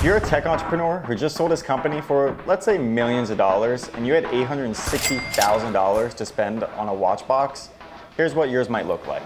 If you're a tech entrepreneur who just sold his company for, let's say, millions of dollars, and you had $860,000 to spend on a watch box, here's what yours might look like.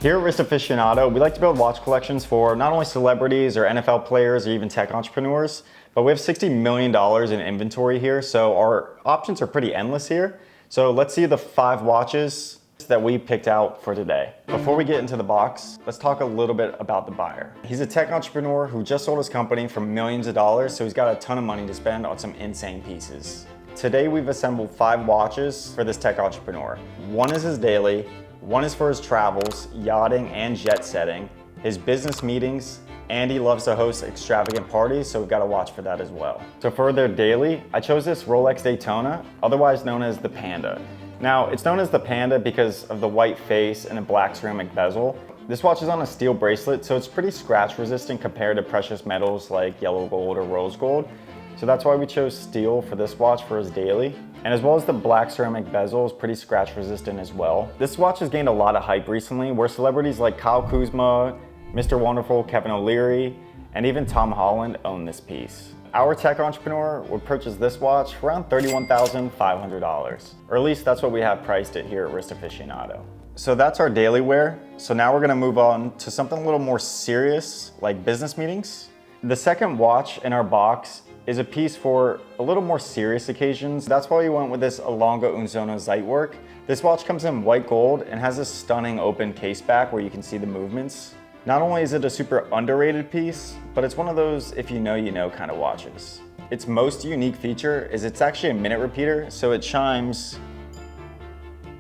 Here at Wrist Aficionado, we like to build watch collections for not only celebrities or NFL players or even tech entrepreneurs, but we have $60 million in inventory here, so our options are pretty endless here. So let's see the 5 watches that we picked out for today. Before we get into the box, let's talk a little bit about the buyer. He's a tech entrepreneur who just sold his company for millions of dollars, so he's got a ton of money to spend on some insane pieces. Today we've assembled 5 watches for this tech entrepreneur. One is his daily, one is for his travels, yachting and jet setting, his business meetings, and he loves to host extravagant parties, so we've got a watch for that as well. So for their daily, I chose this Rolex Daytona, otherwise known as the Panda. Now, it's known as the Panda because of the white face and a black ceramic bezel. This watch is on a steel bracelet, so it's pretty scratch resistant compared to precious metals like yellow gold or rose gold. So that's why we chose steel for this watch for his daily. And as well as the black ceramic bezel is pretty scratch resistant as well. This watch has gained a lot of hype recently, where celebrities like Kyle Kuzma, Mr. Wonderful, Kevin O'Leary, and even Tom Holland own this piece. Our tech entrepreneur would purchase this watch for around $31,500, or at least that's what we have priced it here at Wrist Aficionado. So that's our daily wear. So now we're gonna move on to something a little more serious, like business meetings. The second watch in our box is a piece for a little more serious occasions. That's why we went with this Alango Unzonozeit work. This watch comes in white gold and has a stunning open case back where you can see the movements. Not only is it a super underrated piece, but it's one of those if you know kind of watches. Its most unique feature is it's actually a minute repeater, so it chimes,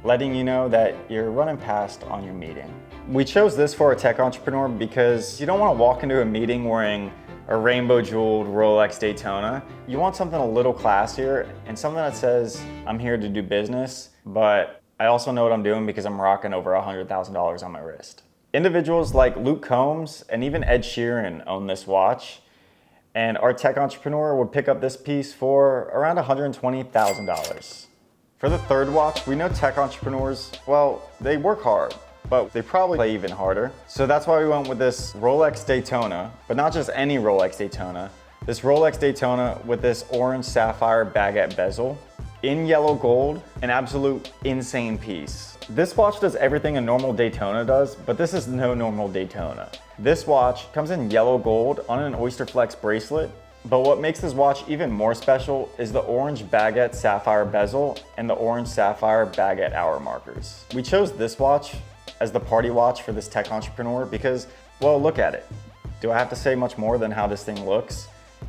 letting you know that you're running past on your meeting. We chose this for a tech entrepreneur because you don't want to walk into a meeting wearing a rainbow jeweled Rolex Daytona. You want something a little classier and something that says, I'm here to do business, but I also know what I'm doing because I'm rocking over $100,000 on my wrist. Individuals like Luke Combs and even Ed Sheeran own this watch, and our tech entrepreneur would pick up this piece for around $120,000. For the third watch, we know tech entrepreneurs, well, they work hard, but they probably play even harder. So that's why we went with this Rolex Daytona, but not just any Rolex Daytona. This Rolex Daytona with this orange sapphire baguette bezel in yellow gold, an absolute insane piece. This watch does everything a normal Daytona does, but this is no normal Daytona. This watch comes in yellow gold on an Oyster Flex bracelet, but what makes this watch even more special is the orange baguette sapphire bezel and the orange sapphire baguette hour markers. We chose this watch as the party watch for this tech entrepreneur because, well, look at it. Do I have to say much more than how this thing looks?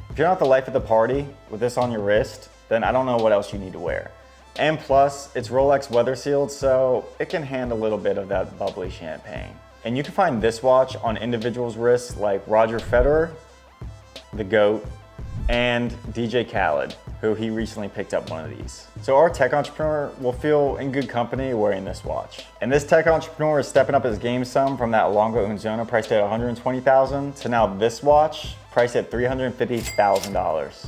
If you're not the life of the party with this on your wrist, then I don't know what else you need to wear. And plus, it's Rolex weather sealed, so it can handle a little bit of that bubbly champagne. And you can find this watch on individuals' wrists like Roger Federer, the GOAT, and DJ Khaled, who he recently picked up one of these. So our tech entrepreneur will feel in good company wearing this watch. And this tech entrepreneur is stepping up his game some from that Alango Unzona priced at $120,000 to now this watch priced at $350,000.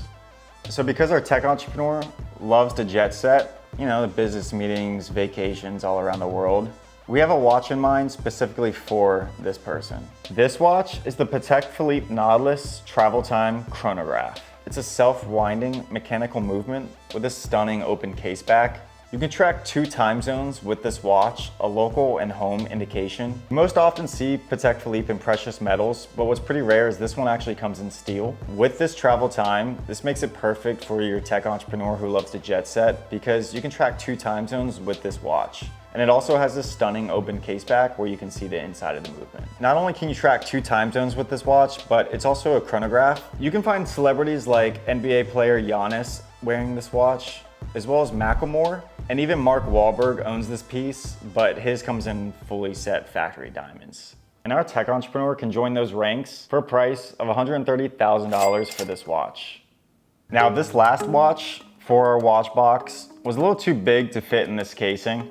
So because our tech entrepreneur loves to jet set, the business meetings, vacations all around the world, we have a watch in mind specifically for this person. This watch is the Patek Philippe Nautilus Travel Time Chronograph. It's a self-winding mechanical movement with a stunning open case back. You can track 2 time zones with this watch, a local and home indication. You most often see Patek Philippe in precious metals, but what's pretty rare is this one actually comes in steel. With this travel time, this makes it perfect for your tech entrepreneur who loves to jet set because you can track 2 time zones with this watch. And it also has this stunning open case back where you can see the inside of the movement. Not only can you track 2 time zones with this watch, but it's also a chronograph. You can find celebrities like NBA player Giannis wearing this watch, as well as Macklemore, and even Mark Wahlberg owns this piece, but his comes in fully set factory diamonds. And our tech entrepreneur can join those ranks for a price of $130,000 for this watch. Now, this last watch for our watch box was a little too big to fit in this casing,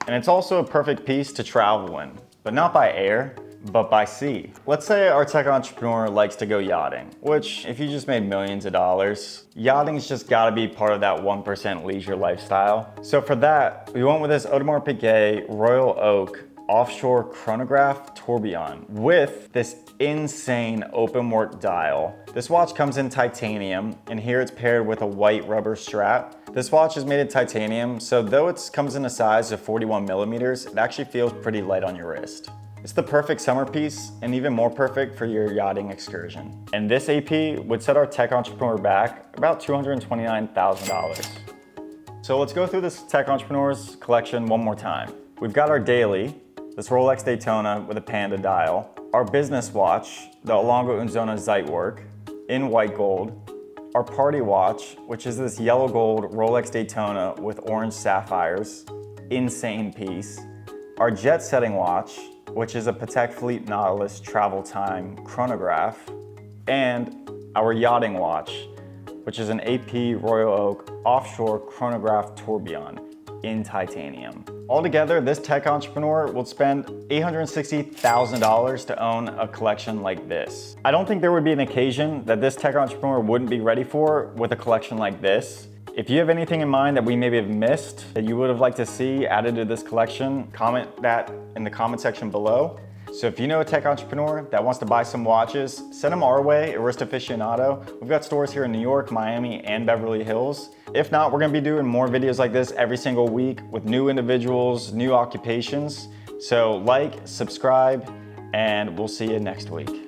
and it's also a perfect piece to travel in, but not by air, but by sea. Let's say our tech entrepreneur likes to go yachting, which if you just made millions of dollars, yachting's just gotta be part of that 1% leisure lifestyle. So for that, we went with this Audemars Piguet Royal Oak offshore chronograph tourbillon with this insane open work dial. This watch comes in titanium, and here it's paired with a white rubber strap. This watch is made in titanium, so though it comes in a size of 41 millimeters, it actually feels pretty light on your wrist. It's the perfect summer piece and even more perfect for your yachting excursion. And this AP would set our tech entrepreneur back about $229,000. So let's go through this tech entrepreneur's collection one more time. We've got our daily, this Rolex Daytona with a Panda dial, our business watch, the Alango Unzonozeit work in white gold, our party watch, which is this yellow gold Rolex Daytona with orange sapphires, insane piece, our jet setting watch, which is a Patek Philippe Nautilus travel time chronograph, and our yachting watch, which is an AP Royal Oak offshore chronograph tourbillon in titanium. Altogether, this tech entrepreneur will spend $860,000 to own a collection like this. I don't think there would be an occasion that this tech entrepreneur wouldn't be ready for with a collection like this. If you have anything in mind that we maybe have missed that you would have liked to see added to this collection, comment that in the comment section below. So if you know a tech entrepreneur that wants to buy some watches, send them our way at Wrist Aficionado. We've got stores here in New York, Miami, and Beverly Hills. If not, we're gonna be doing more videos like this every single week with new individuals, new occupations. So like, subscribe, and we'll see you next week.